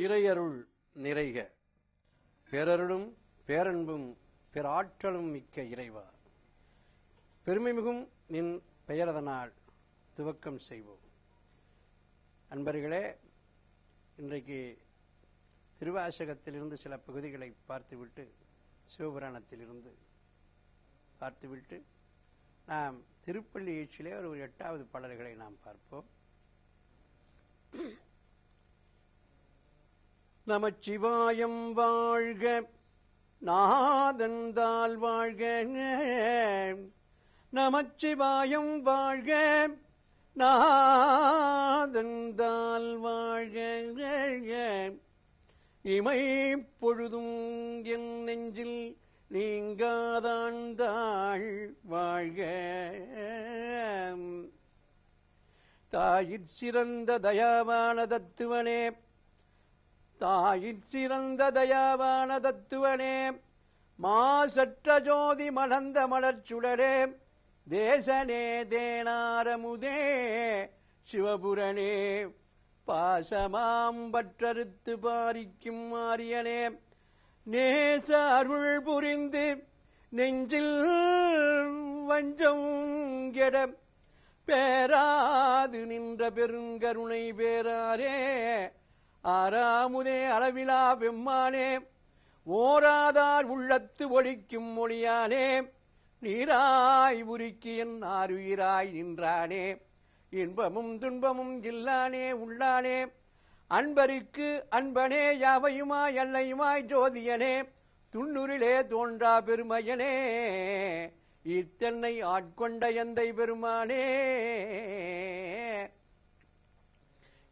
இறையருள் நிறைக. பேரருளும் பேரன்பும் பேராற்றலும் மிக்க இறைவா, பெருமைமிகும் நின் பெயரதனால் துவக்கம் செய்வோம். அன்பர்களே, இன்றைக்கு திருவாசகத்திலிருந்து சில பகுதிகளை பார்த்துவிட்டு, சிவபுராணத்திலிருந்து பார்த்துவிட்டு, நாம் திருப்பள்ளி ஈச்சிலே ஒரு 8வது பாடல்களை நாம் பார்ப்போம். நமச்சிவாயம் வாழ்க, நாதந்தால் வாழ்க, நமச்சிவாயம் வாழ்க, நாதந்தால் வாழ்க, இமை பொழுதும் என் நெஞ்சில் நீங்காதாண்டாள் வாழ்க. தாயிற் சிறந்த தயாவான தத்துவனே, தாயிற் சிறந்த தயாவான தத்துவனே, மாசற்ற ஜோதி மலர்ந்த மலர்ச்சுடரே, தேசனே தேனாரமுதே சிவபுரனே, பாசமாம் பற்றறுத்து பாரிக்கும் மாரியனே, நேச அருள் புரிந்து நெஞ்சில் வஞ்சம் கெட பேராது நின்ற பெருங்கருணை பேராரே, ஆறாமுதே அளவிலா வெம்மானே, ஓராதார் உள்ளத்து ஒழிக்கும் மொழியானே, நீராய் உருக்கி என் ஆருயிராய் நின்றானே, இன்பமும் துன்பமும் இல்லானே உள்ளானே, அன்பருக்கு அன்பனே, யாவையுமாய் எல்லையுமாய் ஜோதியனே, துண்ணுரிலே தோன்றா பெருமையனே, இத்தன்னை ஆட்கொண்ட எந்தை பெருமானே.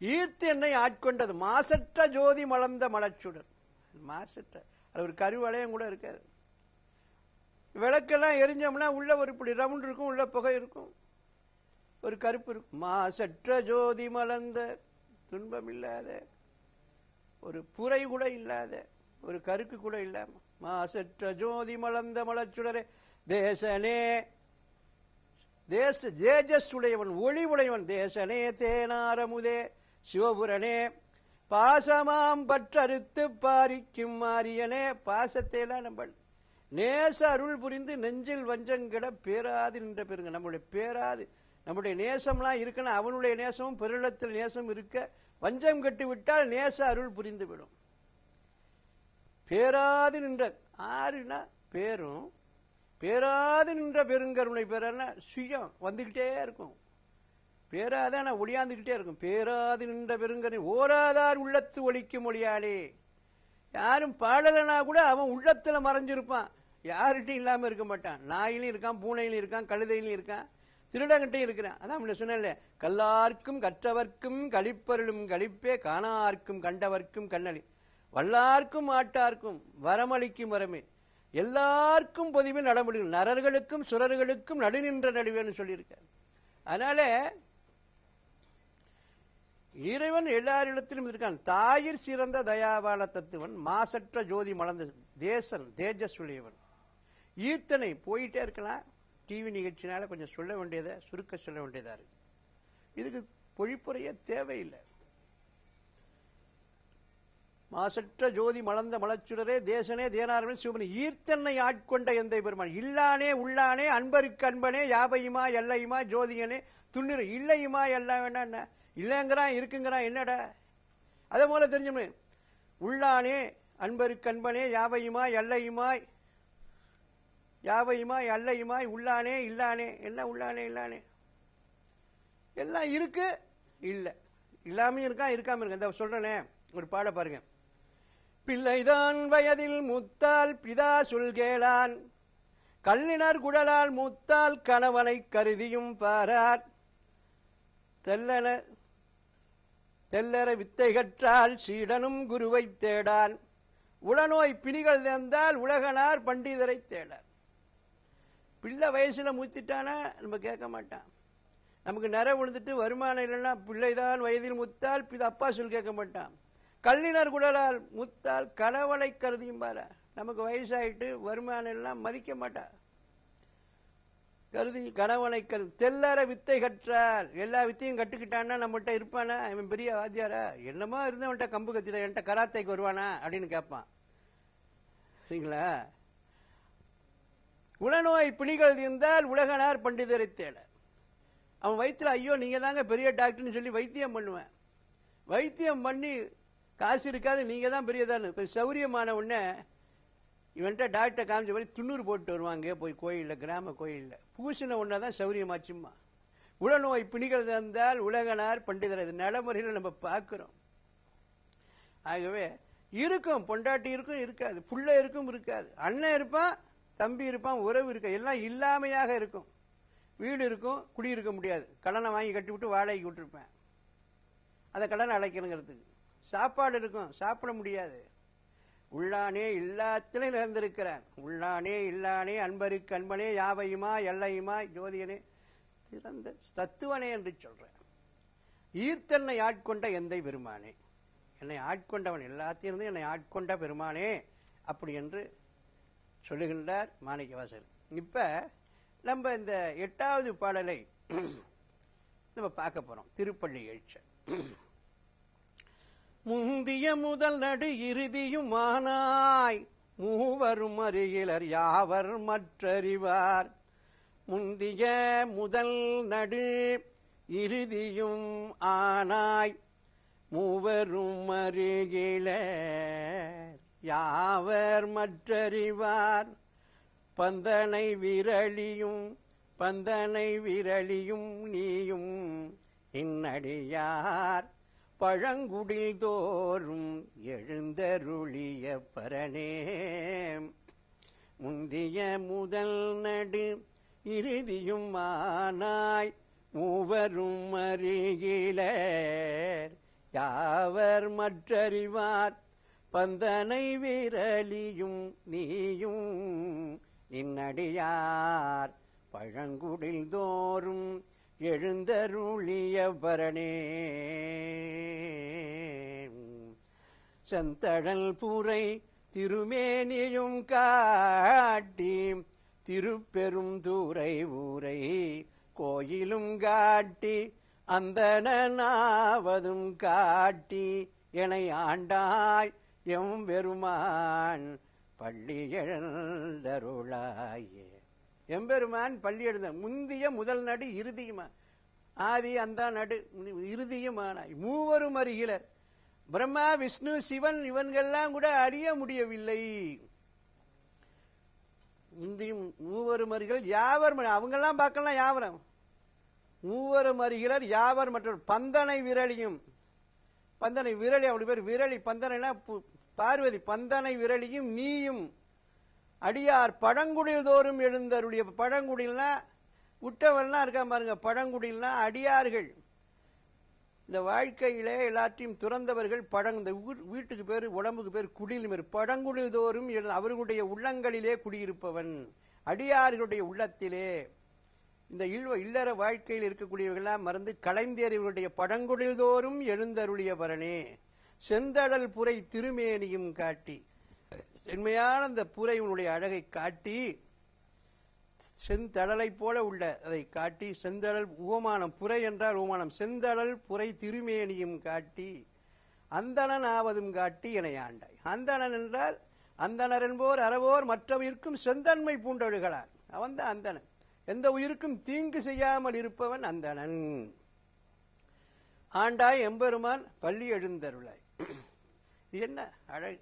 ஈர்த்து என்னை ஆட்கொண்டது மாசற்ற ஜோதி மலர்ந்த மலர்ச்சுடர். மாசற்ற அது ஒரு கருவளையம் கூட இருக்காது. விளக்கெல்லாம் எரிஞ்சோம்னா உள்ள ஒரு இப்படி ரவுண்ட் இருக்கும், உள்ள புகை இருக்கும், ஒரு கருப்பு இருக்கும். மாசற்ற ஜோதி மலர்ந்த, துன்பம் இல்லாத, ஒரு புரை கூட இல்லாத, ஒரு கருக்கு கூட இல்லாம மாசற்ற ஜோதி மலர்ந்த மலர்ச்சுடரே, தேசனே தேஜஸ் உடையவன், ஒளி உடையவன், தேசனே தேனாரமுதே சிவபுரனே, பாசமாம் பற்றறுத்து பாரிக்கும் மாரியனே, பாசத்தை எல்லாம் நம்ம நேச அருள் புரிந்து நெஞ்சில் வஞ்சங்கிட பேராது நின்ற பெருங்க. நம்மளுடைய பேராது, நம்முடைய நேசம்லாம் இருக்குன்னா அவனுடைய நேசமும் பெருளத்தில் நேசம் இருக்க, வஞ்சம் கட்டி விட்டால் நேச அருள் புரிந்து விடும். பேராது நின்ற ஆறுனா பேரும், பேராது நின்ற பெருங்கருணை பேரன்னா சுயம் வந்துகிட்டே இருக்கும், பேராதான ஒளியாந்துகிட்டே இருக்கும். பேராது நின்ற பெருங்கருணை, ஓராதார் உள்ளத்து ஒழிக்கும் மொழியாளே. யாரும் பாடலனா கூட அவன் உள்ளத்துல மறைஞ்சிருப்பான், யார்கிட்டையும் இல்லாம இருக்க மாட்டான். நாயிலும் இருக்கான், பூனையிலும் இருக்கான், கழுதையிலும் இருக்கான், திருடங்கிட்டையும் இருக்கிறான். அதான் முன்ன சொன்னேன்ல, கல்லார்க்கும் கற்றவர்க்கும் களிப்பருளும் களிப்பே, காணார்க்கும் கண்டவர்க்கும் கண்ணளி, வல்லார்க்கும் ஆட்டார்க்கும் வரமளிக்கும் வரமே, எல்லாருக்கும் பொதுவில் நடமுடியும், நரர்களுக்கும் சுரர்களுக்கும் நடுநின்ற நடுவேன்னு சொல்லியிருக்கார். அதனால இறைவன் எல்லாரிடத்திலும் இருக்கான். தாயிற் சிறந்த தயாவான தத்துவன், மாசற்ற ஜோதி மலர்ந்த தேசன், தேஜஸ் உடையவன். ஈர்த்தனை போயிட்டே இருக்கலாம். டிவி நிகழ்ச்சினால கொஞ்சம் சொல்ல வேண்டியதை சுருக்க சொல்ல வேண்டியதா இருக்கு. இதுக்கு பொழிப்புரையே தேவையில்லை. மாசற்ற ஜோதி மலர்ந்த மலச்சுடரே, தேசனே தேனாரவன் சிவபுரனே, ஈர்த்தன்னை ஆட்கொண்ட எந்தை பெருமான், இல்லானே உள்ளானே, அன்பருக்கு அன்பனே, யாவையுமா எல்லையுமா ஜோதியனே, துண்ணிற இல்லையுமா எல்லாம் வேணா என்ன இல்லைங்கிறான், இருக்குங்கிறான், என்னடா அதே போல தெரிஞ்சோம். உள்ளானே அன்பருக்கு அன்பனே, யாவையுமாய் எல்லையுமாய், யாவையுமாய் அல்லையுமாய், உள்ளானே இல்லானே, என்ன உள்ளானே இல்லானே, எல்லாம் இருக்கு இல்ல, இல்லாமையும் இருக்கான் இருக்காம இருக்கு. இந்த சொல்றேனே ஒரு பாட பாருங்க. பிள்ளைதான் வயதில் முத்தால் பிதா சொல்கேளான், கல்லினர் குடலால் முத்தால் கணவனை கருதியும் பாரார், தெல்லற வித்தை கற்றால் சீடனும் குருவை தேடான், உளநோய் பிணிகள் தேர்ந்தால் உலகனார் பண்டிதரை தேடார். பிள்ளை வயசுல முத்திட்டானா நம்ம கேட்க மாட்டான். நமக்கு நிற விழுந்துட்டு வருமானம் இல்லைன்னா பிள்ளைதான் வயதில் முத்தால் பிதா அப்பா சொல் கேட்க மாட்டான். கல்லினர் குடலால் முத்தால் கணவனை கருதியும் பாரு, நமக்கு வயசாயிட்டு வருமானம் எல்லாம் மதிக்க மாட்டா. கருதி கணவனை கருதி தெல்லற வித்தை கற்றால் எல்லா வித்தையும் கட்டுக்கிட்டான்னா நம்மகிட்ட இருப்பானா? இவன் பெரிய வாத்தியாரா? என்னமோ இருந்தவன்ட்ட கம்பு கத்திர என்கிட்ட கராத்தைக்கு வருவானா அப்படின்னு கேட்பான். சரிங்களா? உளநோய் பிணிகள் இருந்தால் உலகனார் பண்டிதரை தேட. அவன் வயிற்றுல ஐயோ நீங்க தாங்க பெரிய டாக்டர்னு சொல்லி வைத்தியம் பண்ணுவேன். வைத்தியம் பண்ணி காசு இருக்காது, நீங்க தான் பெரியதான்னு கொஞ்சம் சௌரியமான உடனே இவன்ட்ட டாக்டர் காமிச்ச மாதிரி துண்ணூறு போட்டு வருவாங்க. போய் கோயிலில், கிராம கோயிலில் பூசின ஒன்றா தான் சௌரியமாச்சும்மா. உளநோய் பிணிகள் தந்தால் உலகனார் பண்டிதர். இது நடைமுறையில் நம்ம பார்க்குறோம். ஆகவே இருக்கும், பொண்டாட்டி இருக்கும் இருக்காது, புள்ள இருக்கும் இருக்காது, அண்ணன் இருப்பான், தம்பி இருப்பான், உறவு இருக்க, எல்லாம் இல்லாமையாக இருக்கும். வீடு இருக்கும், குடியிருக்க முடியாது, கடனை வாங்கி கட்டிவிட்டு வாடகைக்கு விட்டுருப்பேன், அதை கடனை அடைக்கணுங்கிறதுக்கு. சாப்பாடு இருக்கும், சாப்பிட முடியாது. உள்ளானே எல்லாத்திலையும் நிறந்திருக்கிறான். உள்ளானே இல்லானே அன்பருக்கு அன்பனே யாவையுமா எல்லையுமா ஜோதியனே திறந்த தத்துவனே என்று சொல்றேன். ஈர்த்தன்னை ஆட்கொண்ட எந்தை பெருமானே, என்னை ஆட்கொண்டவன், எல்லாத்திலிருந்து என்னை ஆட்கொண்ட பெருமானே அப்படி என்று சொல்லுகின்றார் மாணிக்கவாசகர். இப்ப நம்ம இந்த 8வது பாடலை நம்ம பார்க்க போறோம். திருப்பள்ளி எழுச்சி. முந்திய முதல் நடு இறுதியுமானாய் மூவரும் அருகிலர் யாவர் மற்றறிவார். முந்திய முதல் நடு இறுதியும் ஆனாய் மூவரும் அருகிலர் யாவர் மற்றறிவார். பந்தனை விரலியும் நீயும் இன்னடியார் பழங்குடில் தோறும் எழுந்தருளிய பரனே. முந்திய முதல் நடு இறுதியும் ஆனாய் மூவரும் அருகிலர் யாவர் மற்றறிவார். பந்தனை விரலியும் நீயும் நின்னடியார் பழங்குடில் தோறும் எழுந்தருளிய பரணே. செந்தழல் புரை திருமேனியும் காட்டி திருப்பெரும் தூரை ஊரை கோயிலும் காட்டி அந்தணனாவதும் காட்டி எனை ஆண்டாய் எம் பெருமான் பள்ளி எழுந்தருளாயே. எம்பெருமான் பள்ளி எழுந்த முந்திய முதல் நடு இறுதியுமா, ஆதி அந்த நடு இறுதியுமானாய் மூவரும் அருகிலர். பிரம்மா விஷ்ணு சிவன் இவன்கள்லாம் கூட அறிய முடியவில்லை. முந்தியும் மூவரும் அருகிலர் யாவர், அவங்கெல்லாம் பார்க்கலாம் யாவரம். மூவரும் அருகிலர் யாவர் மற்ற பந்தனை விரலியும், பந்தனை விரலி அப்படி பேர் விரலி, பந்தனைனா பார்வதி, பந்தனை விரலியும் நீயும் அடியார் பழங்குடியில் தோறும் எழுந்தருடைய. பழங்குடியில்னா விட்டவள்னா இருக்கா பாருங்க, பழங்குடியில்னா அடியார்கள். இந்த வாழ்க்கையிலே எல்லாத்தையும் துறந்தவர்கள். இந்த வீட்டுக்கு பேர், உடம்புக்கு பேர் குடில் பேர். பழங்குடியில் தோறும் அவர்களுடைய உள்ளங்களிலே குடியிருப்பவன், அடியார்களுடைய உள்ளத்திலே. இந்த இல்லற வாழ்க்கையில் இருக்கக்கூடியவர்களாம் மறந்து கலைந்தேறியவர்களுடைய பழங்குடியில் தோறும் எழுந்தருளிய பரனே. செந்தடல் புரை திருமேனியும் காட்டி, செம்மையான அந்த புரையினுடைய அழகை காட்டி, செந்தடலை போல உள்ள அதை காட்டி, செந்தடல் உவமானம், புரை என்றால் உவமானம், செந்தடல் புரை திருமேனியும் காட்டி அந்தணன் ஆவதும் காட்டி என ஆண்டாய். அந்தணன் என்றால் அந்தணர் என்போர் அறவோர் மற்ற உயிர்க்கும் செந்தன்மை பூண்டொழுகலார். அவன் தான் அந்தணன். எந்த உயிருக்கும் தீங்கு செய்யாமல் இருப்பவன் அந்தணன். ஆண்டாய் எம்பெருமான் பள்ளி எழுந்தருளாய். என்ன அழகு!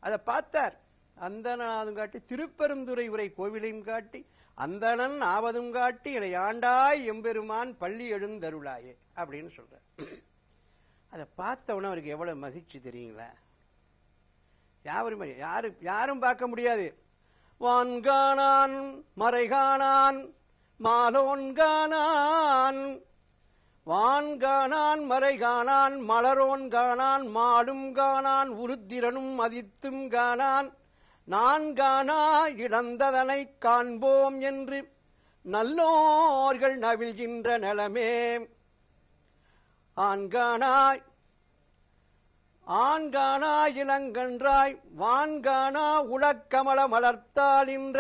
அதை பார்த்தார். அந்தனாதும் காட்டி திருப்பெருந்துறை உரை கோவிலையும் காட்டி அந்தணன் ஆவதும் காட்டி இதை ஆண்டாய் எம்பெருமான் பள்ளி எழுந்தருளாயே அப்படின்னு சொல்றார். அதை பார்த்தவன அவருக்கு எவ்வளவு மகிழ்ச்சி தெரியுங்களா? யாரும் பார்க்க முடியாது. வான்கானான் மறைகானான் மாலோன்கானான், வான்கானான் மறைகானான் மலரோன் கானான் மாடும் கானான் உருத்திரனும் மதித்தும் கானான் நான்கானா இழந்ததனை காண்போம் என்று நல்லோர்கள் நவிழ்கின்ற நலமே. ஆண்கானாய் இளங்கன்றாய் வான்கானா உலக்கமல மலர்த்தாளின்ற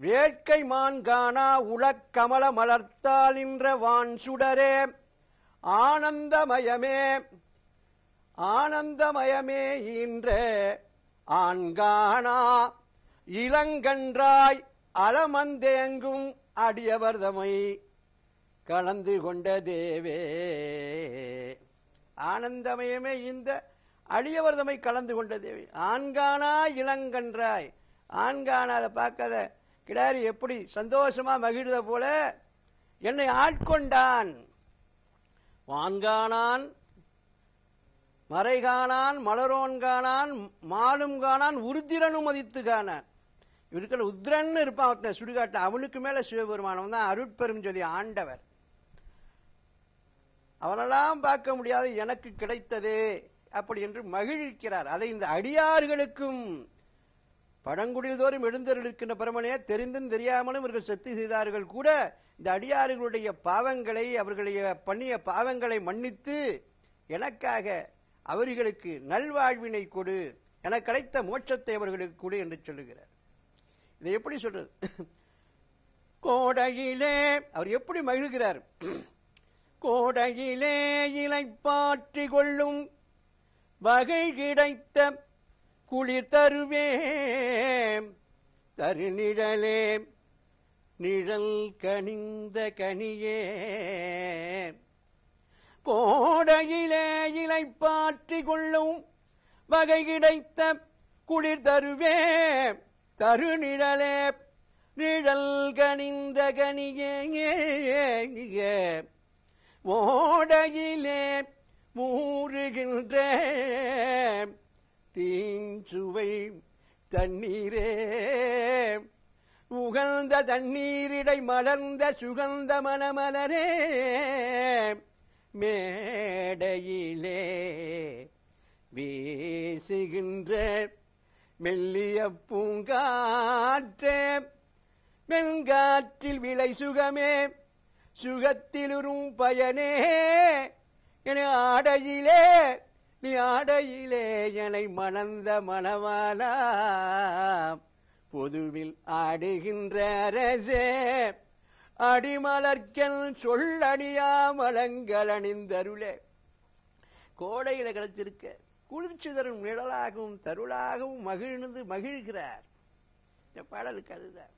வேட்கை மான் காணா உலக்கமல மலர்த்தால் நின்ற வான் சுடரே ஆனந்தமயமே ஆனந்தமயமே ஈன்ற ஆண்காணா இளங்கன்றாய் அலமந்தேங்கும் அடியவர்தமை கலந்து கொண்ட தேவே. ஆனந்தமயமே இந்த அடியவர்தமை கலந்து கொண்ட தேவி. ஆண்கானா இளங்கன்றாய், ஆண்கானா அதை பார்க்காத கிடாரி எப்படி சந்தோஷமா மகிழ்ந்த போல என்னை ஆட்கொண்டான். வான்கானான் மறைகானான் மலரோன் காணான் மாலும் காணான் உருத்திரனும் மதித்து காணான். இவருக்கள் உத்ரன் இருப்பான் சுடுகாட்டு, அவனுக்கு மேல சிவபெருமானவன் தான் அருட்பெரும் ஜோதி ஆண்டவர். அவனெல்லாம் பார்க்க முடியாது, எனக்கு கிடைத்ததே அப்படி என்று மகிழ்க்கிறார். அதை இந்த அடியார்களுக்கும் பழங்குடியில் தோறும் எழுந்தருளிருக்கின்ற பிரமனே தெரிந்தும் தெரியாமலும் இவர்கள் சக்தி செய்தார்கள் கூட இந்த அடியார்களுடைய பாவங்களை அவர்களுடைய பண்ணிய பாவங்களை மன்னித்து எனக்காக அவர்களுக்கு நல்வாழ்வினை கொடு, எனக்கு கிடைத்த மோட்சத்தை அவர்களுக்கு கொடு என்று சொல்லுகிறார். இதை எப்படி சொல்றது? கோடையிலே அவர் எப்படி மகிழ்கிறார்? கோடையிலே இலைப்பாற்றி கொள்ளும் வகை கிடைத்த குளிர் தருவே தருநிழலே நிழல் கனிந்த கனியே. கோடையிலே இலைப்பாற்றி கொள்ளும் வகை கிடைத்த குளிர் தருவே தருநிழலே நிழல் கனிந்த கனியே. ஓடையிலே மூறுகின்ற தீஞ்சுவை தண்ணீரே உகழ்ந்த தண்ணீரிடை மலர்ந்த சுகந்த மணமலரே. மேடையிலே வீசுகின்ற மெல்லிய பூங்காற்றே மென்காற்றில் விளை சுகமே சுகத்திலுறும் பயனே. என ஆடையிலே நீ ஆடையிலே என்னை மணந்த மணவாளா பொதுவில் ஆடுகின்ற அரசே அடிமலர்க்கல் சொல்லடியா மலங்கள் அணிந்தருளே. கோடையில கிடைச்சிருக்க குளிர்ச்சி தரும் நிழலாகவும் தருளாகவும் மகிழ்ந்து மகிழ்கிறார். இந்த பாடலுக்கு அதுதான்.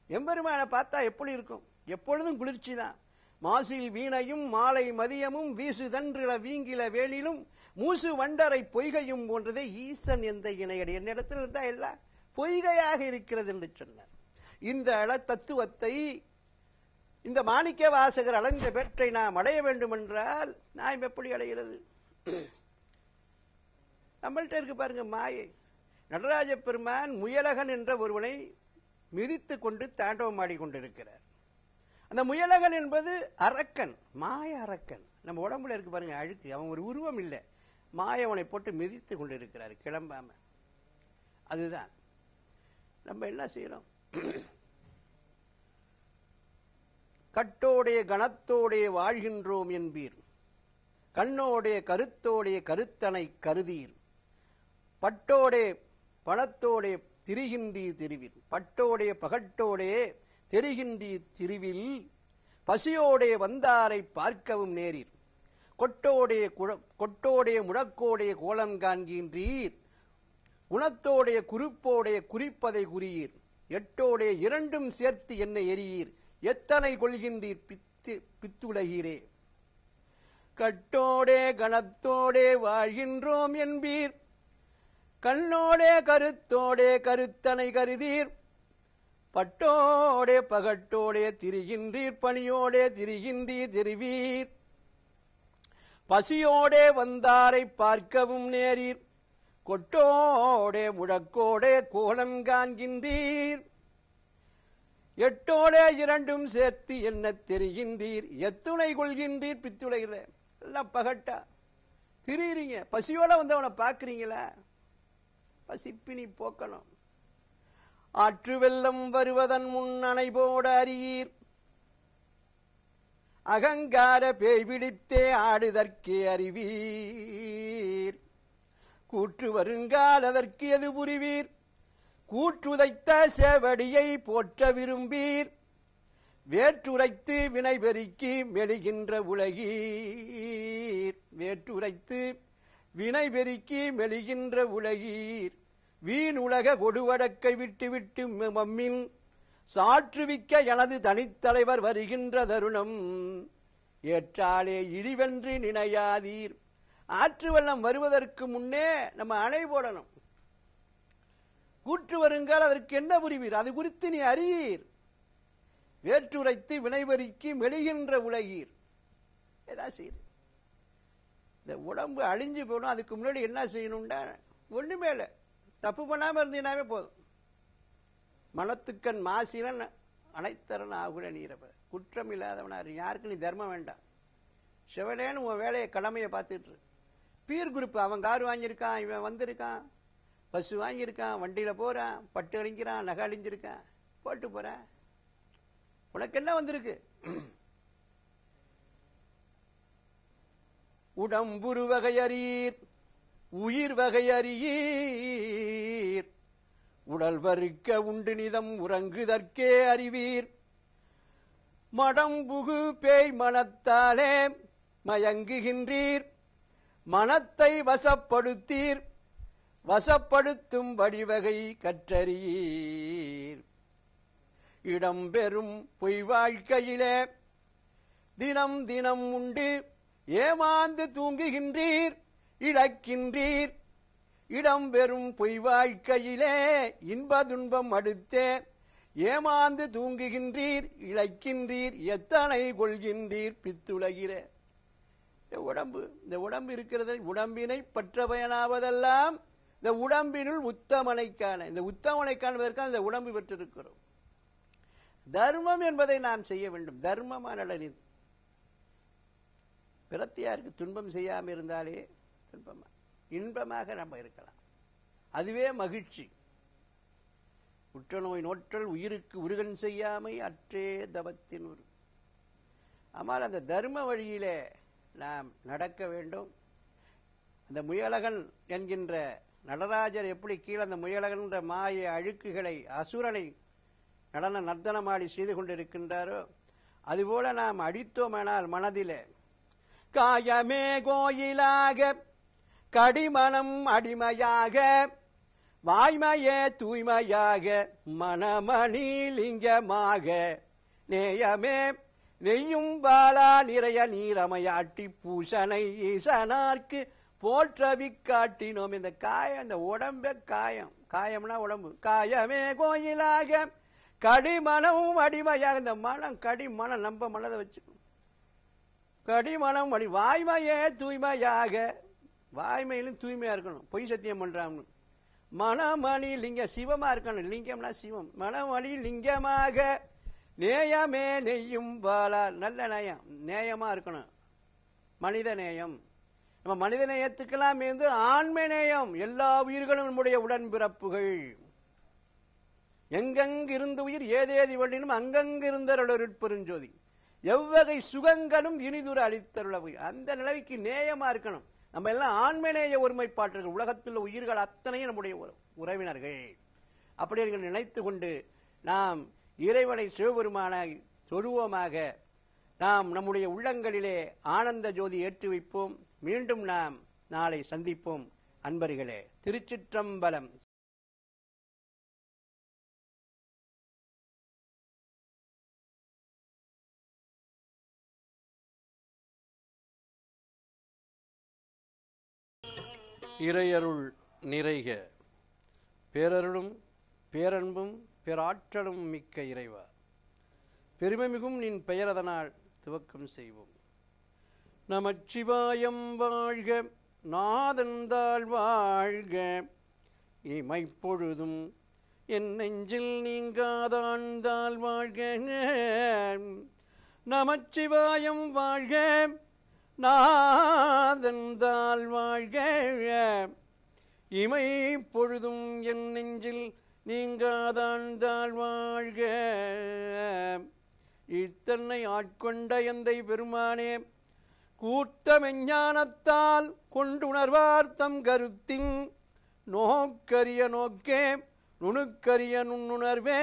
எம்பெருமானை பார்த்தா எப்படி இருக்கும்? எப்பொழுதும் குளிர்ச்சி தான். மாசில் வீணையும் மாலை மதியமும் வீசு தன்றில வீங்கில வேலிலும் மூசு வண்டரை பொய்கையும் போன்றதே ஈசன் எந்த இணையடி என்னிடத்தில் இருந்தா எல்லாம் பொய்கையாக இருக்கிறது என்று சொன்னார். இந்த தத்துவத்தை இந்த மாணிக்க வாசகர் அடைந்த பெற்றை நாம் அடைய வேண்டும் என்றால் நாம் எப்படி அடைகிறது? நம்மள்கிட்ட இருக்கு பாருங்க மாயை. நடராஜ பெருமான் முயலகன் என்ற ஒருவனை மிதித்து கொண்டு தாண்டவம் ஆடிக்கொண்டிருக்கிறார். அந்த முயலகன் என்பது அரக்கன், மாய அரக்கன். நம்ம உடம்புல இருக்கு பாருங்க அழுக்கு. அவன் ஒரு உருவம் இல்லை, மாயவனை போட்டு மிதித்து கொண்டிருக்கிறார் கிளம்பாம. அதுதான் நம்ம என்ன செய்யறோம்? கட்டோடைய கணத்தோடைய வாழ்கின்றோம் என்பீர், கண்ணோடைய கருத்தோடைய கருத்தனை கருதீர், பட்டோடைய பணத்தோடைய திரிகின்றீர் திருவில், பட்டோடைய பகட்டோடைய தெரிகின்றீர் திருவில், பசியோடைய வந்தாரை பார்க்கவும் நேரீர், கொட்டோடைய முழக்கோடைய கோலம் காண்கின்றீர், குணத்தோடைய குறிப்போடைய குறிப்பதை குறியீர், எட்டோடைய இரண்டும் சேர்த்து என்ன எரியீர், எத்தனை கொள்கின்றீர் பித்துலகீரே. கட்டோடே கணத்தோடே வாழ்கின்றோம் என்பீர், கண்ணோடே கருத்தோடே கருத்தனை கருதீர், பட்டோடே பகட்டோடே திரிகின்றீர், பணியோடே திரிகின்றீர் தெரிவீர், பசியோடே வந்தாரை பார்க்கவும் நேரீர், கொட்டோடே முழக்கோடே கோலம் காண்கின்றீர், எட்டோடே இரண்டும் சேர்த்து என்ன தெரிகின்றீர், எத்துணை கொள்கின்றீர் பித்துளைகிற. எல்லாம் பகட்டா திரிறீங்க. பசியோட வந்தவனை பார்க்கிறீங்களா? பசிப்பினி போக்கணும். ஆற்று வெள்ளம் வருவதன் முன் அணை போட அறியீர், அகங்கார பேய் பிடித்தே ஆடுதற்கே அறிவீர், கூற்று வருங்கால் அதற்கு எது புரிவீர், கூற்றுதைத்த சேவடியை போற்ற விரும்பீர் வேற்றுரைத்து வினைபெருக்கி மெலிகின்ற உலகீர். வேற்றுரைத்து வினைபெருக்கி மெலிகின்ற உலகீர். வீண் உலக கொடுவடக்கை விட்டு விட்டு மம்மின் சாற்றுவிக்க எனது தனித்தலைவர் வருகின்ற தருணம் ஏற்றாலே இழிவென்று நினையாதீர். ஆற்று வெள்ளம் வருவதற்கு முன்னே நம்ம அணை போடணும். கூற்று வருங்கால் அதற்கு என்ன புரிவீர்? அது குறித்து நீ அறியீர். வேற்றுரைத்து வினைவரிக்கு மெலிகின்ற உலகீர். ஏதான் செய்யுது? இந்த உடம்பு அழிஞ்சு போகணும். அதுக்கு முன்னாடி என்ன செய்யணும்டா? ஒண்ணுமே இல்லை. தப்பு பண்ணாம இருந்தீங்கன்னாவே போதும். மனத்துக்கண் மாசிலன் அனைத்தரன் ஆகுல நீரப்ப குற்றம் இல்லாதவனா யாருக்கு நீ தர்மம் வேண்டாம். செவலேன்னு உன் வேலையை கடமையை பார்த்துட்டு பீர் குரூப் அவன் கார் வாங்கியிருக்கான், இவன் வந்திருக்கான், பஸ் வாங்கியிருக்கான், வண்டியில் போகிறான், பட்டு அழிஞ்சிறான், நகை அழிஞ்சிருக்கான், போட்டு போகிறான். உனக்கு என்ன வந்திருக்கு? உடம்புரு வகையறீர் உயிர் வகையறீர் உடல் வறுக்க உண்டு நிதம் உறங்குதற்கே அறிவீர். மடம்புகு பேய் மனத்தாலே மயங்குகின்றீர். மனத்தை வசப்படுத்தீர். வசப்படுத்தும் வடிவகை கற்றறியீர். இடம்பெறும் பொய் வாழ்க்கையிலே தினம் தினம் உண்டு ஏமாந்து தூங்குகின்றீர். இழக்கின்றீர். இடம்பெறும் பொய் வாழ்க்கையிலே இன்ப துன்பம் அடுத்தே ஏமாந்து தூங்குகின்றீர். இழைக்கின்றீர். எத்தனை கொள்கின்றீர் பித்துலகிற. இந்த உடம்பு இருக்கிறது. உடம்பினை பற்ற பயனாவதெல்லாம் இந்த உடம்பினுள் உத்தமனை காண. இந்த உத்தமனை காணுவதற்காக இந்த உடம்பு பெற்றிருக்கிறோம். தர்மம் என்பதை நாம் செய்ய வேண்டும். தர்மமான நலன் இது. பிரத்தியாருக்கு துன்பம் செய்யாமல் இருந்தாலே துன்பமா இன்பமாக நம்ம இருக்கலாம். அதுவே மகிழ்ச்சி. உற்றநோய் நோற்றல் உயிருக்கு உருகன் செய்யாமை அற்றே தவத்தின் உரு. ஆனால் அந்த தர்ம வழியிலே நாம் நடக்க வேண்டும். அந்த முயலகன் என்கின்ற நடராஜர் எப்படி கீழே அந்த முயலகன்ற மாய அழுக்குகளை அசுரனை நடன நர்த்தனமாடி செய்து கொண்டிருக்கின்றாரோ அதுபோல நாம் அடித்தோமானால் மனதிலே காயமே கோயிலாக கடிமனம் அடிமையாக வாய்மையே தூய்மையாக மனமணி லிங்கமாக நேயமே நெய்யும் பாலா நிறைய நீரமையாட்டி பூசனை ஈசனார்க்கு போற்றவி காட்டினோம். இந்த காயம், இந்த உடம்பே காயம். காயம்னா உடம்பு. காயமே கோயிலாக கடிமனம் அடிமையாக. இந்த மனம் கடிமனம் நம்ம மனதை வச்சுக்கணும். கடிமனம் அடி வாய்மையே தூய்மையாக. வாய்மையிலும் தூய்மையா இருக்கணும். பொய் சத்தியம் பண்றாங்க. மனமணி லிங்க சிவமா இருக்கணும். லிங்கம்னா சிவம். மனமணி லிங்கமாக நேயமே நெய்யும் பாலா. நல்ல நேயம், நேயமா இருக்கணும். மனித நேயம். நம்ம மனித நேயத்துக்கெல்லாம் இருந்து ஆன்ம நேயம். எல்லா உயிர்களும் நம்முடைய உடன்பிறப்புகள். எங்கெங்கிருந்து உயிர் ஏதேதி வழினும் அங்கங்கிருந்தருளருட்பெருஞ்சோதி எவ்வகை சுகங்களும் இனிதுர அளித்தருள. அந்த நிலைக்கு நேயமா இருக்கணும். நம்ம எல்லாம் ஆன்மநேய ஒருமைப்பாட்டர்கள். உலகத்தில் உயிர்கள் அத்தனையும் நம்முடைய உறவினர்கள். அப்படி நினைத்து கொண்டு நாம் இறைவனை சிவபெருமானாய் தொழுவோமாக. நாம் நம்முடைய உள்ளங்களிலே ஆனந்த ஜோதி ஏற்றி வைப்போம். மீண்டும் நாம் நாளை சந்திப்போம். அன்பர்களே, திருச்சிற்றம்பலம். இறையருள் நிறைக. பேரருளும் பேரன்பும் பேராற்றலும் மிக்க இறைவா, பெருமைமிகும் நின் பெயரதனால் துவக்கம் செய்வோம். நமச்சிவாயம் வாழ்க, நாதந்தாள் வாழ்க, இமைப்பொழுதும் என் நெஞ்சில் நீங்காதாழ்ந்தாள் வாழ்க. நமச்சிவாயம் வாழ்க, நாதந்தாள் வாழ்க, இமை பொழுதும் என் நெஞ்சில் நீங்காதாழ்ந்தாள் வாழ்க. இத்தன்னை ஆட்கொண்ட எந்தை பெருமானே, கூர்த்த மெஞ்ஞானத்தால் கொண்டுணர்வார் தம் கருத்தின் நோக்கரிய நோக்கே நுணுக்கரிய நுண்ணுணர்வே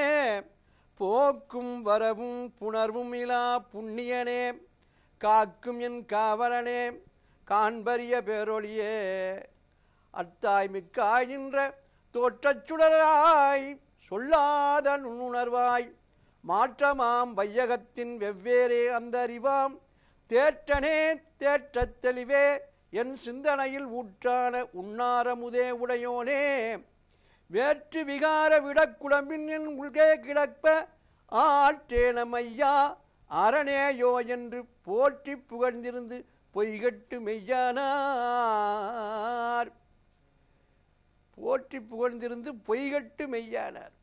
போக்கும் வரவும் புணர்வும் இலா புண்ணியனே காக்கும் என் காவலனே காண்பரிய பேரொழியே அத்தாய் மிக்காய் நின்ற தோற்றச் சுடராய் சொல்லாத நுண்ணுணர்வாய் மாற்றமாம் வையகத்தின் வெவ்வேறே அந்த அறிவாம் தேற்றனே தேற்றத் தெளிவே என் சிந்தனையில் ஊற்றான உண்ணாரமுதே உடையோனே வேற்று விகார விடக்குடம்பின் என் உள்கே கிடப்ப ஆற்றேனமையா அரணேயோ என்று போற்றி புகழ்ந்திருந்து பொய்கட்டு மெய்யானார். போற்றி புகழ்ந்திருந்து பொய்கட்டு மெய்யானார்.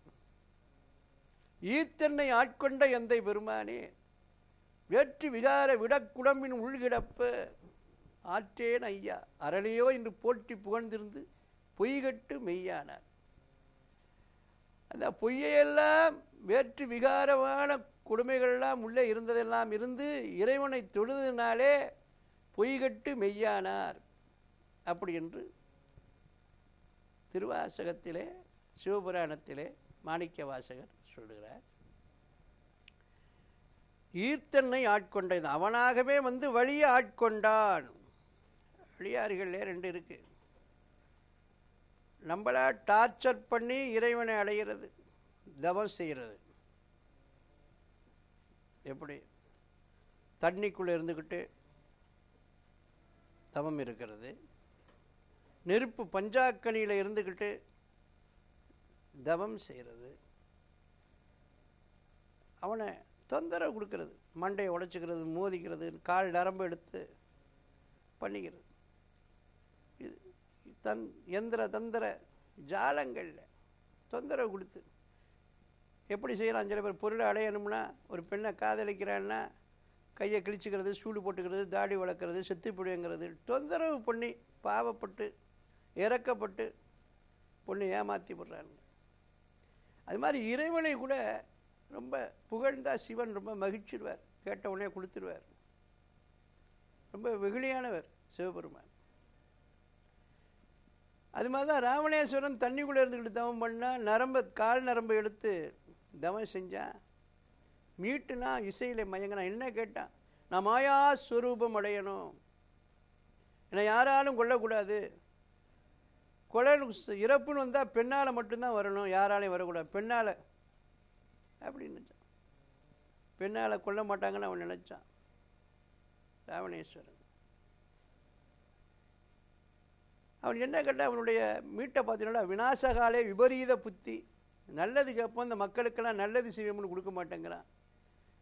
ஈர்த்தன்னை ஆட்கொண்ட எந்தை பெருமானே வேற்று விகார விடக்குடம்பின் உள்கிடப்ப ஆற்றேன் ஐயா அரணேயோ என்று போற்றி புகழ்ந்திருந்து பொய்கட்டு மெய்யானார். அந்த பொய்யையெல்லாம் வேற்று விகாரமான கொடுமைகள்லாம் உள்ளே இருந்ததெல்லாம் இருந்து இறைவனை தொழுதினாலே பொய்கட்டு மெய்யானார். அப்படி என்று திருவாசகத்திலே சிவபுராணத்திலே மாணிக்க வாசகர் சொல்கிறார். ஈர்த்தன்னை ஆட்கொண்டது அவனாகவே வந்து வழியை ஆட்கொண்டான். வழியாறுகளில் ரெண்டு இருக்கு. நம்மளா டார்ச்சர் பண்ணி இறைவனை அடைகிறது, தவம் செய்கிறது. எப்படி தண்ணிக்குள்ளே இருந்துக்கிட்டு தவம் இருக்கிறது, நெருப்பு பஞ்சாக்கனியில் இருந்துக்கிட்டு தவம் செய்கிறது, அவனை தொந்தரவு கொடுக்கறது, மண்டையை உடைச்சிக்கிறது, மோதிக்கிறது, கால் நரம்பு எடுத்து பண்ணிக்கிறது. இது எந்திர தந்திர ஜாலங்களில் தொந்தரவு கொடுத்து எப்படி செய்யலாம்? சில பேர் பொருளை அடையணும்னா, ஒரு பெண்ணை காதலிக்கிறான்னா கையை கிழிச்சிக்கிறது, சூடு போட்டுக்கிறது, தாடி வளர்க்குறது, செத்து பிடிங்கிறது, தொந்தரவு பண்ணி பாவப்பட்டு இறக்கப்பட்டு பொண்ணு ஏமாற்றி விடுறாங்க. அது மாதிரி இறைவனை கூட ரொம்ப புகழ்ந்தா சிவன் ரொம்ப மகிழ்ச்சிடுவார், கேட்ட உடனே கொடுத்துருவார். ரொம்ப வெகுளியானவர் சிவபெருமான். அது மாதிரி தான் ராவணேஸ்வரன் தண்ணிக்குள்ளே இருந்துக்கிட்டு தவம் பண்ணால் கால் நரம்பை எடுத்து தவம் செஞ்சான். மீட்டுனா இசையில் மயங்கினான். என்ன கேட்டான்? நான் மாயா ஸ்வரூபம் அடையணும், என்னை யாராலும் கொல்லக்கூடாது, கொலை இறப்புன்னு வந்தால் பெண்ணால் மட்டும்தான் வரணும், யாராலையும் வரக்கூடாது, பெண்ணால் அப்படின்னு நினச்சான். பெண்ணால் கொல்ல மாட்டாங்கன்னு அவன் நினச்சான் ராவணேஸ்வரன். அவன் என்ன கேட்டால் அவனுடைய மீட்டை பார்த்தீங்கன்னா விநாசகாலே விபரீத புத்தி, நல்லது கேட்போம், இந்த மக்களுக்கெல்லாம் நல்லது செய்வோம்னு கொடுக்க மாட்டேங்கிறான்,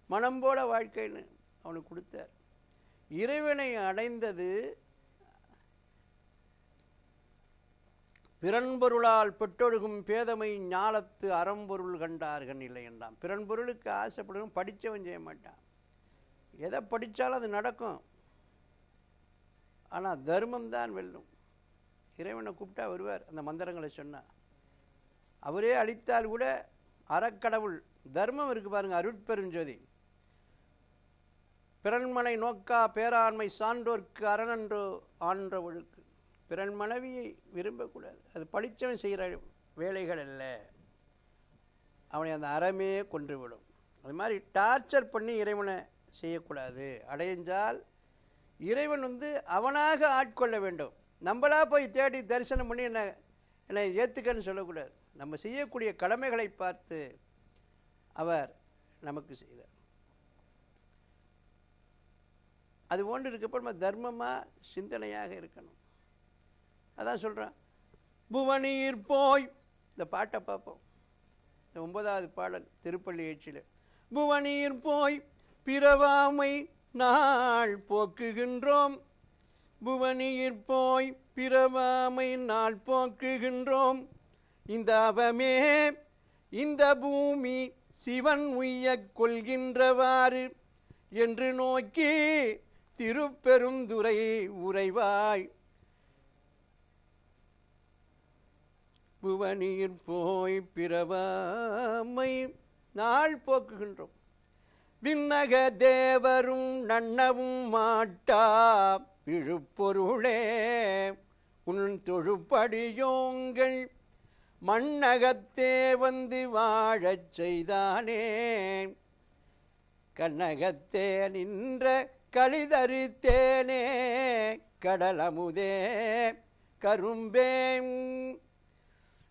மனம்போட வாழ்க்கைன்னு அவனுக்கு கொடுத்தார். இறைவனை அடைந்தது பிறன்பொருளால் பெற்றொழுகும் பேதமை ஞாலத்து அறம்பொருள் கண்டார்கள் இல்லை என்றான். பிறன்பொருளுக்கு ஆசைப்படணும், படித்தவன் செய்ய மாட்டான். எதை படித்தாலும் அது நடக்கும், ஆனால் தர்மம்தான் வெல்லும். இறைவனை கூப்பிட்டா வருவார். அந்த மந்திரங்களை சொன்னார். அவரே அளித்தால் கூட அறக்கடவுள் தர்மம் இருக்குது பாருங்கள், அருட்பெருஞ்சோதி. பிறன்மனை நோக்கா பேராண்மை சான்றோர்க்கு அரணன்றோ ஆன்ற ஒழுக்கு. பிறன் மனைவியை விரும்பக்கூடாது, அது படித்தவன் செய்கிற வேலைகள் அல்ல, அவனை அந்த அறமே கொன்றுவிடும். அது மாதிரி டார்ச்சர் பண்ணி இறைவனை செய்யக்கூடாது. அடைஞ்சால் இறைவன் அவனாக ஆட்கொள்ள வேண்டும். நம்மளா போய் தேடி தரிசனம் பண்ணி என்னை ஏற்றுக்கன்னு சொல்லக்கூடாது. நம்ம செய்யக்கூடிய கடமைகளை பார்த்து அவர் நமக்கு செய்தார். அது ஒன்று இருக்கப்போ நம்ம தர்மமாக சிந்தனையாக இருக்கணும். அதான் சொல்கிறேன், புவனீர் போய், இந்த பாட்டை பார்ப்போம். இந்த 9வது பாடல் திருப்பள்ளி ஏற்றில், புவனீர் போய் பிறவாமை நாள் போக்குகின்றோம், புவனீர் போய் பிறவாமை நாள் போக்குகின்றோம், இந்த அவமே இந்த பூமி சிவன் உய்ய கொள்கின்றவாறு என்று நோக்கி திருப்பெருந்துறை உறைவாய், புவனீர் போய் பிறவாமை நாள் போக்குகின்றோம், விண்ணக தேவரும் நன்னவும் மாட்டா விழுப்பொருளே உன் தொழுப்படியோங்கள் மண்ணகத்தே வந்து வாழச் செய்தானே. கண்ணகத்தே நின்ற களிதறித்தேனே கடலமுதே கரும்பே.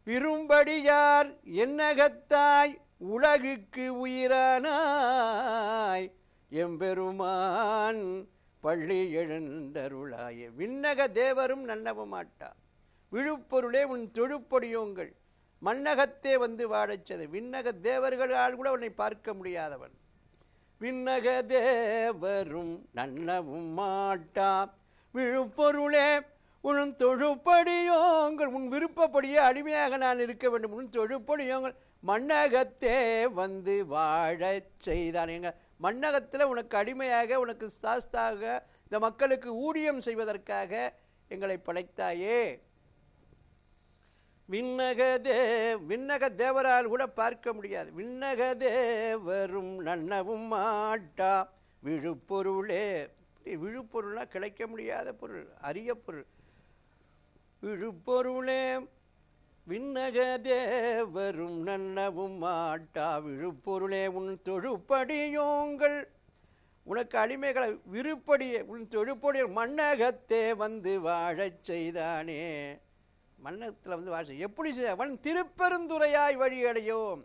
விரும்படியார் என்னகத்தாய் உலகுக்கு உயிரானாய் எம்பெருமான் பள்ளி எழுந்தருளாய. விண்ணக தேவரும் நன்னவ மாட்டா விழுப்பொருளே உன் தொழுப்பொடியோங்கள். மண்ணகத்தே வந்து வாழச்சது. விண்ணக தேவர்களால் கூட உன்னை பார்க்க முடியாதவன். விண்ணக தேவரும் நன்னவும் மாட்டா விழுப்பொருளே உன் தொழுப்படியோங்கள். உன் விருப்பப்படியே அடிமையாக நான் இருக்க வேண்டும். உன் தொழுப்படியோங்கள் மண்ணகத்தே வந்து வாழச் செய்தான். எங்க மண்ணகத்தில் உனக்கு அடிமையாக, உனக்கு சாஸ்தாக, இந்த மக்களுக்கு ஊழியம் செய்வதற்காக எங்களை படைத்தாயே. விண்ணக தேவரால் கூட பார்க்க முடியாது. விண்ணக தேவரும் நன்னவும் மாட்டா விழுப்பொருளே. விழுப்பொருள்னா கிடைக்க முடியாத பொருள், அரிய பொருள். விழுப்பொருளே விண்ணக தேவரும் நன்னவும் மாட்டா விழுப்பொருளே உன் தொழுப்படியோங்கள். உனக்கு அடிமைகளை விருப்படியே உன் தொழுப்படிய மண்ணகத்தே வந்து வாழச் செய்தானே. மன்னத்தில் வந்து வாழ எப்படி அவன் திருப்பெருந்துறையாய் வழியடையோம்.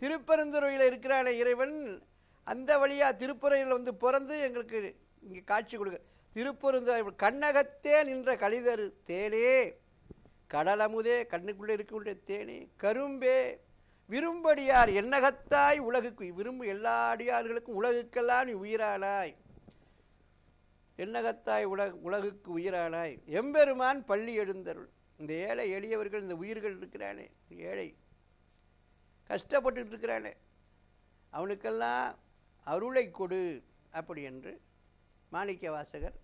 திருப்பெருந்துறையில் இருக்கிறானே இறைவன், அந்த வழியாக திருப்பறையில் வந்து பிறந்து எங்களுக்கு இங்கே காட்சி கொடுக்க. திருப்பெருந்துறை கண்ணகத்தே நின்ற களிதரு தேனே கடலமுதே. கண்ணுக்குள்ளே இருக்கக்கூடிய தேனே கரும்பே. விரும்படியார் என்னகத்தாய் உலகுக்கு. விரும்பு எல்லா அடியார்களுக்கும் உலகுக்கெல்லாம் நீ உயிரானாய். என்னகத்தாய் உலகுக்கு உயிரானாய். எம்பெருமான் பள்ளி எழுந்தருள். இந்த ஏழை எளியவர்கள், இந்த உயிர்கள் இருக்கிறானே, ஏழை கஷ்டப்பட்டு இருக்கிறானே, அவனுக்கெல்லாம் அருளை கொடு அப்படி என்று மாணிக்க வாசகர்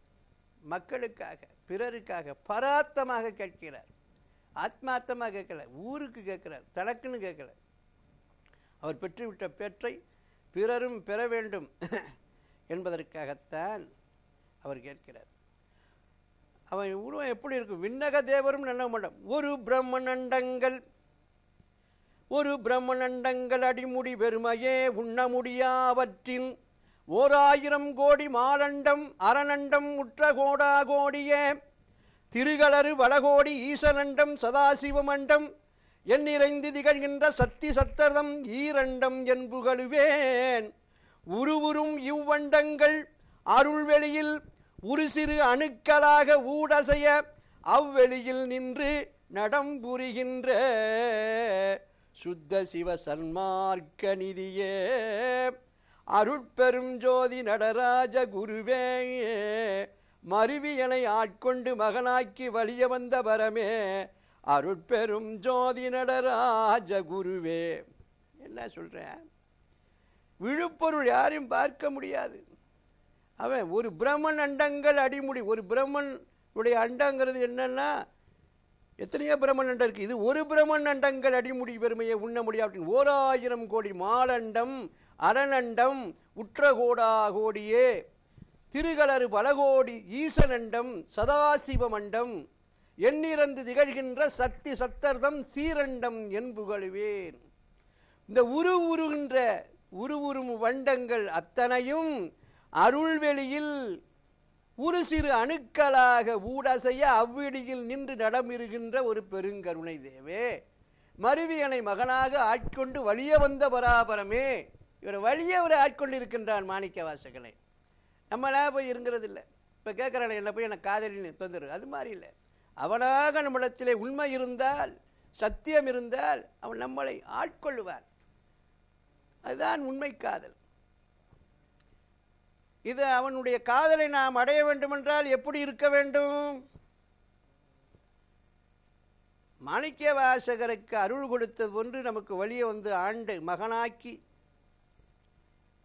மக்களுக்காக, பிறருக்காக பராத்தமாக கேட்கிறார். ஆத்மார்த்தமாக கேட்கல, ஊருக்கு கேட்கிறார், தனக்குன்னு கேட்கல. அவர் பெற்றுவிட்ட பெற்றை பிறரும் பெற வேண்டும் என்பதற்காகத்தான் அவர் கேட்கிறார். அவன் உருவம் எப்படி இருக்கும்? விண்ணக தேவரும் நல்ல மண்டம். ஒரு பிரம்மணண்டங்கள் அடிமுடி பெருமையே உண்ண முடியாவற்றின் 1000 கோடி மாலண்டம் அரணண்டம் உற்ற கோடா கோடியே திருகளறு வளகோடி ஈசனண்டம் சதாசிவமண்டம் எண்ணிறைந்து திகழ்கின்ற சத்தி சத்தர்தம் ஈரண்டம் என்புகழுவேன். உருவுறும் இவ்வண்டங்கள் அருள்வெளியில் ஒரு சிறு அணுக்களாக ஊடசைய அவ்வெளியில் நின்று நடம்புரிகின்ற சுத்த சிவ சன்மார்க்க நிதியே அருட்பெரும் ஜோதி நடராஜ குருவே மருவியனை ஆட்கொண்டு மகனாக்கி வலிய வந்த பரமே அருட்பெரும் ஜோதி நடராஜ குருவே. என்ன சொல்றேன்? விழுப்பொருள் யாரையும் பார்க்க முடியாது. அவன் ஒரு பிரம்மன் அண்டங்கள் அடிமுடி. ஒரு பிரம்மனுடைய அண்டங்கிறது என்னன்னா, எத்தனையோ பிரம்மன் அண்டம் இருக்குது. இது ஒரு பிரம்மன் அண்டங்கள் அடிமுடி பெருமையை உண்ண முடியும் அப்படின்னு 1000 கோடி மாலண்டம் அரணண்டம் உற்றகோடா கோடியே திருகளறு பலகோடி ஈசனண்டம் சதாசிவமண்டம் எண்ணிறந்து திகழ்கின்ற சக்தி சத்தர்தம் சீரண்டம் என்புகழுவேன். இந்த உருவுறும் வண்டங்கள் அத்தனையும் அருள்வெளியில் ஒரு சிறு அணுக்களாக ஊடசைய அவ்விடியில் நின்று நடமிருகின்ற ஒரு பெருங்கருணை தேவே மருவியனை மகனாக ஆட்கொண்டு வலிய வந்த பராபரமே. இவர் வலிய ஒரு ஆட்கொண்டு இருக்கின்றான் மாணிக்க வாசகனை. நம்மளா போய் இருங்கிறது இல்லை. இப்போ கேட்குறான், என்ன போய் எனக்கு காதலின்னு தொந்தரவு, அது மாதிரி இல்லை. அவனாக நம்மிடத்திலே உண்மை இருந்தால், சத்தியம் இருந்தால் அவன் நம்மளை ஆட்கொள்ளுவான். அதுதான் உண்மை காதல். இது அவனுடைய காதலை நாம் அடைய வேண்டுமென்றால் எப்படி இருக்க வேண்டும்? மாணிக்க வாசகருக்கு அருள் கொடுத்தது ஒன்று நமக்கு வழியை வந்து ஆண்டு மகனாக்கி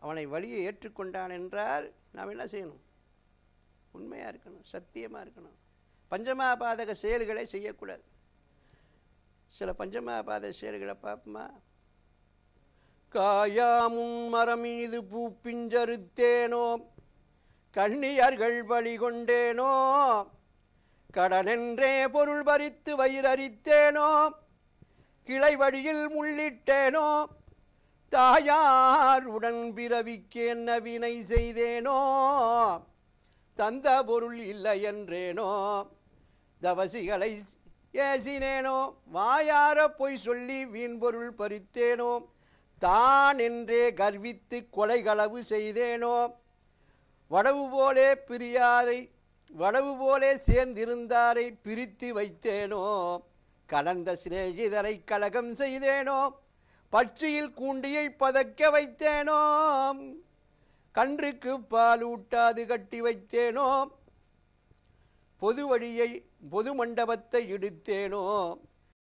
அவனை வழியை ஏற்றுக்கொண்டான் என்றால் நாம் என்ன செய்யணும்? உண்மையாக இருக்கணும், சத்தியமாக இருக்கணும். பஞ்சமாபாதக செயல்களை செய்யக்கூடாது. சில பஞ்சமாபாத செயல்களை பார்ப்போமா? காயாமுன் மரமீது பூப்பிஞ்சறுத்தேனோ கண்ணியர்கள் வழி கொண்டேனோ கடனென்றே பொருள் பறித்து வயிறறித்தேனோ கிளை வழியில் முள்ளிட்டேனோ தாயார் உடன் பிறவிக்கு என்ன வினை செய்தேனோ தந்த பொருள் இல்லை என்றேனோ தவசிகளை ஏசினேனோ வாயார பொய் சொல்லி வீண் பொருள் பறித்தேனோ தான் என்றே கர்வித்து கொலைகளவு செய்தேனோ வடவு போலே பிரியாரை வடவு போலே சேர்ந்திருந்தாரை பிரித்து வைத்தேனோ கலந்த சிநேகிதரை கலகம் செய்தேனோ பட்சியில் கூண்டியை பதக்க வைத்தேனோ கன்றுக்கு பால் ஊட்டாது கட்டி வைத்தேனோ பொது வழியை பொது மண்டபத்தை இடித்தேனோ